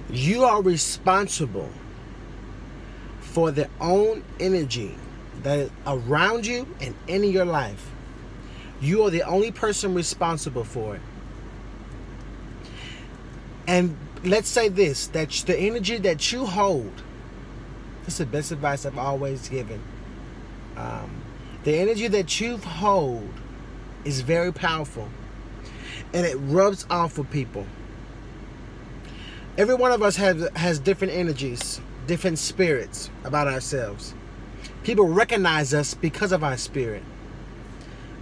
You are responsible for their own energy that is around you and in your life. You are the only person responsible for it. And let's say this, that the energy that you hold, this is the best advice I've always given. The energy that you hold is very powerful, and it rubs off of people. Every one of us has different energies, different spirits about ourselves. People recognize us because of our spirit.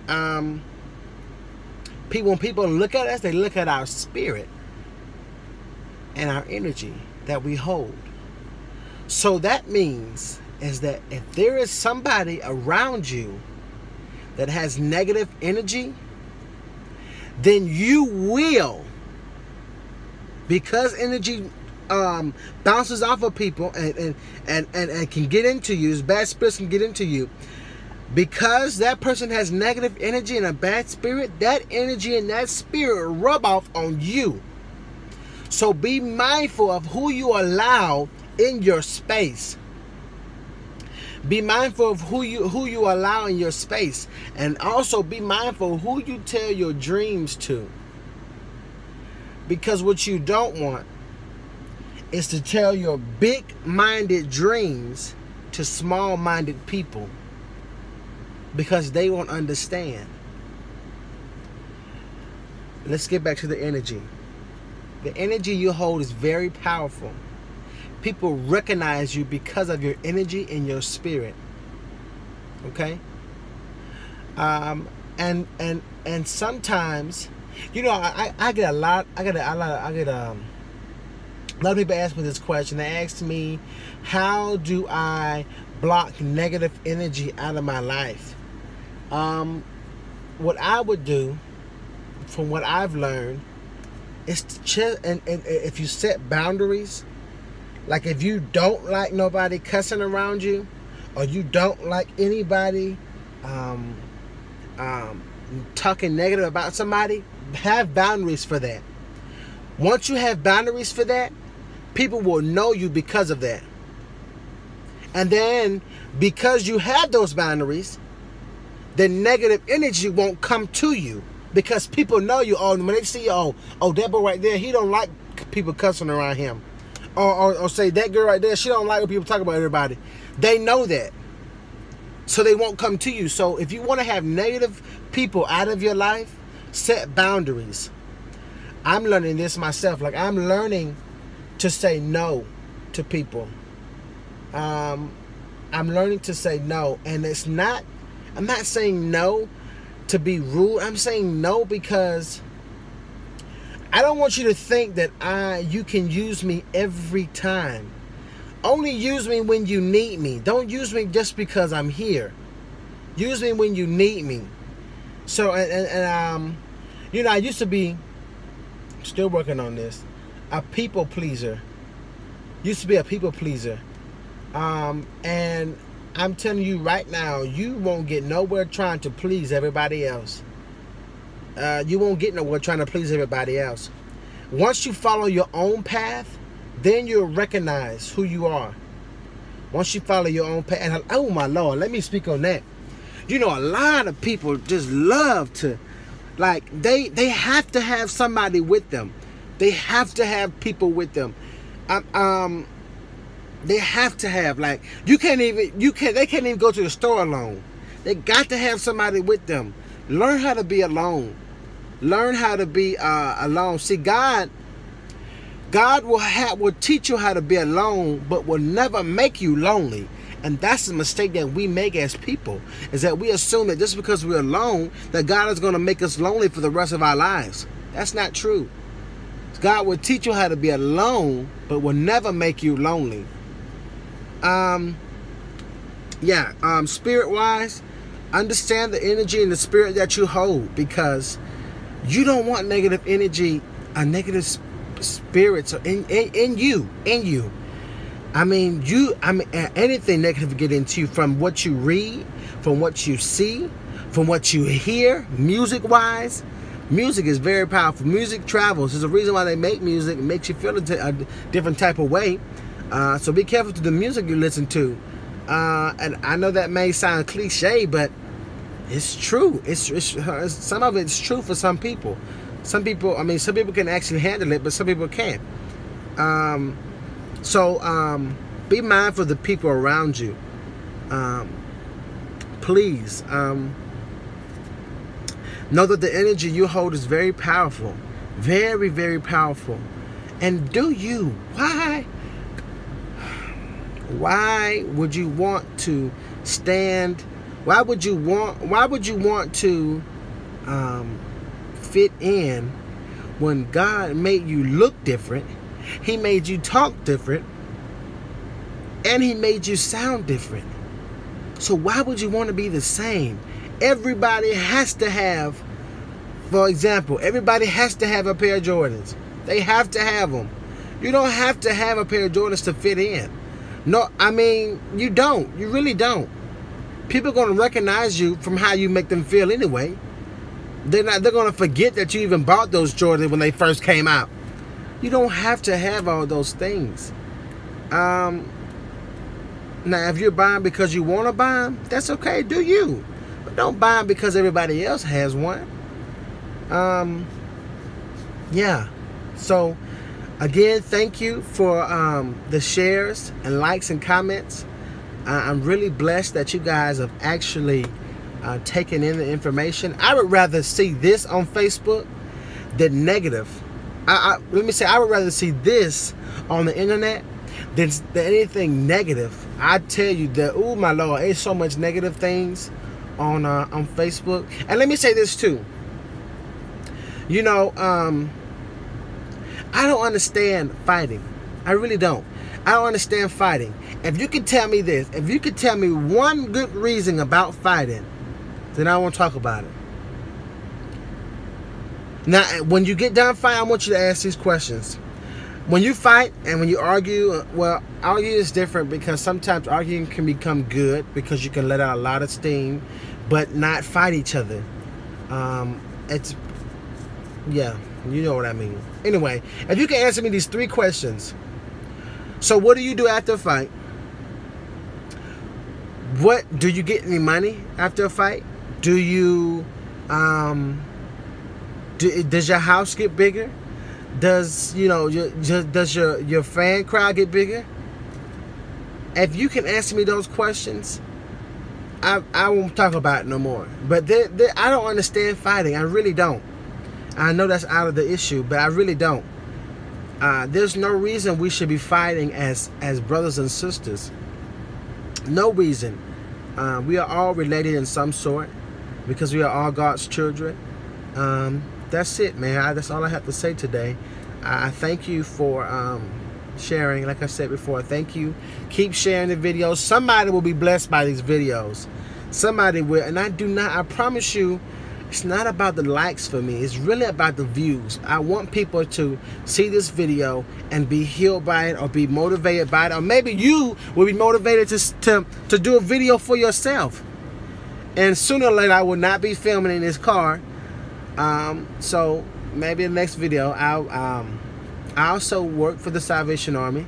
When people look at us, they look at our spirit and our energy that we hold. So that means is that if there is somebody around you that has negative energy, then you will, because energy bounces off of people and can get into you, bad spirits can get into you. Because that person has negative energy and a bad spirit, that energy and that spirit rub off on you. So be mindful of who you allow in your space. Be mindful of who you allow in your space. And also be mindful of who you tell your dreams to. Because what you don't want is to tell your big-minded dreams to small-minded people. Because they won't understand. Let's get back to the energy. The energy you hold is very powerful. People recognize you because of your energy and your spirit. Okay? And sometimes, you know, I get a lot of people ask me this question. They ask me, how do I block negative energy out of my life? What I would do, from what I've learned, is to chill. And if you set boundaries, like if you don't like nobody cussing around you, or you don't like anybody talking negative about somebody, have boundaries for that. Once you have boundaries for that, people will know you because of that. And then, because you have those boundaries, the negative energy won't come to you. Because people know you. Oh, when they see you, oh, that boy right there, he don't like people cussing around him. Or say, that girl right there, she don't like when people talk about everybody. They know that. So they won't come to you. So if you want to have negative people out of your life, set boundaries. I'm learning this myself. Like, I'm learning to say no to people. I'm learning to say no. And it's not, I'm not saying no to be rude. I'm saying no because I don't want you to think that you can use me every time. Only use me when you need me. Don't use me just because I'm here. Use me when you need me. So, you know, I used to be, still working on this, a people pleaser. Used to be a people pleaser. And I'm telling you right now, you won't get nowhere trying to please everybody else. You won't get nowhere trying to please everybody else. Once you follow your own path, then you'll recognize who you are. Once you follow your own path. And, oh my Lord, let me speak on that. You know, a lot of people just love to, like, they have to have somebody with them. They have to have people with them. They have to have, like, they can't even go to the store alone. They got to have somebody with them. Learn how to be alone. Learn how to be alone. See, God will teach you how to be alone, but will never make you lonely. And that's the mistake that we make as people, is that we assume that just because we're alone, that God is going to make us lonely for the rest of our lives. That's not true. God will teach you how to be alone, but will never make you lonely. Spirit-wise, understand the energy and the spirit that you hold, because you don't want negative energy or negative spirits in you. I mean, anything negative get into you, from what you read, from what you see, from what you hear, music-wise, Music is very powerful. Music travels. There's a reason why they make music. It makes you feel a different type of way. So be careful to the music you listen to. And I know that may sound cliche, but it's true. It's some of it's true for some people. Some people can actually handle it, but some people can't. So be mindful of the people around you. Please. Know that the energy you hold is very powerful. Very, very powerful. And do you? Why would you want to stand? Why would you want to fit in when God made you look different? He made you talk different. And He made you sound different. So why would you want to be the same? Everybody has to have, for example, everybody has to have a pair of Jordans. They have to have them. You don't have to have a pair of Jordans to fit in. No, I mean, you don't. You really don't. People are going to recognize you from how you make them feel anyway. They're going to forget that you even bought those Jordans when they first came out. You don't have to have all those things. Now, if you're buying because you want to buy them, that's okay. Do you? But don't buy them because everybody else has one. Yeah. So, again, thank you for the shares and likes and comments. I'm really blessed that you guys have actually taken in the information. I would rather see this on Facebook than negative. Let me say, I would rather see this on the internet than anything negative. I tell you that, oh my Lord, there's so much negative things on Facebook. And let me say this too. You know, I don't understand fighting. I really don't. I don't understand fighting. If you could tell me this, if you could tell me one good reason about fighting, then I won't talk about it. Now, when you get done fighting, I want you to ask these questions. When you fight and when you argue, well, argue is different because sometimes arguing can become good because you can let out a lot of steam, but not fight each other. Yeah, you know what I mean. Anyway, if you can answer me these 3 questions. So what do you do after a fight? What do you get any money after a fight? Do you does your house get bigger? Does your fan crowd get bigger? If you can answer me those questions, I won't talk about it no more. But I don't understand fighting. I really don't. I know that's out of the issue, but I really don't. There's no reason we should be fighting as brothers and sisters. No reason. We are all related in some sort because we are all God's children. That's it, man. That's all I have to say today. I thank you for sharing. Like I said before, thank you. Keep sharing the videos. Somebody will be blessed by these videos. Somebody will. And I promise you, it's not about the likes for me. It's really about the views. I want people to see this video and be healed by it or be motivated by it. Or maybe you will be motivated to do a video for yourself. And sooner or later, I will not be filming in this car. So maybe in the next video, I also work for the Salvation Army.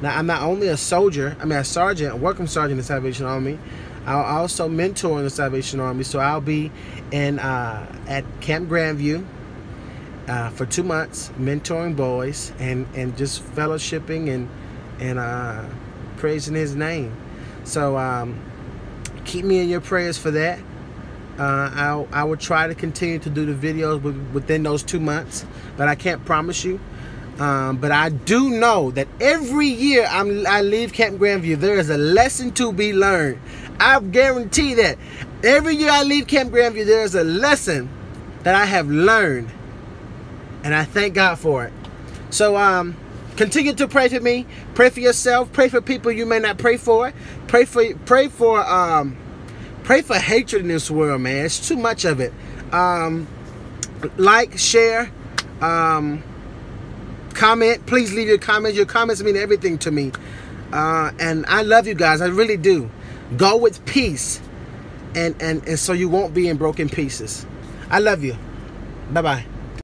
Now, I'm not only a soldier, a sergeant, a working sergeant in the Salvation Army. I'll also mentor in the Salvation Army. So I'll be at Camp Grandview for 2 months, mentoring boys and just fellowshipping and praising His name. So keep me in your prayers for that. I will try to continue to do the videos within those 2 months, but I can't promise you. But I do know that every year I leave Camp Grandview, there is a lesson to be learned. I guarantee that. Every year I leave Camp Grandview, there is a lesson that I have learned. And I thank God for it. So continue to pray for me. Pray for yourself. Pray for people you may not pray for. Pray for hatred in this world, man. It's too much of it. Like, share, comment. Please leave your comments. Your comments mean everything to me. And I love you guys. I really do. Go with peace. And so you won't be in broken pieces. I love you. Bye-bye.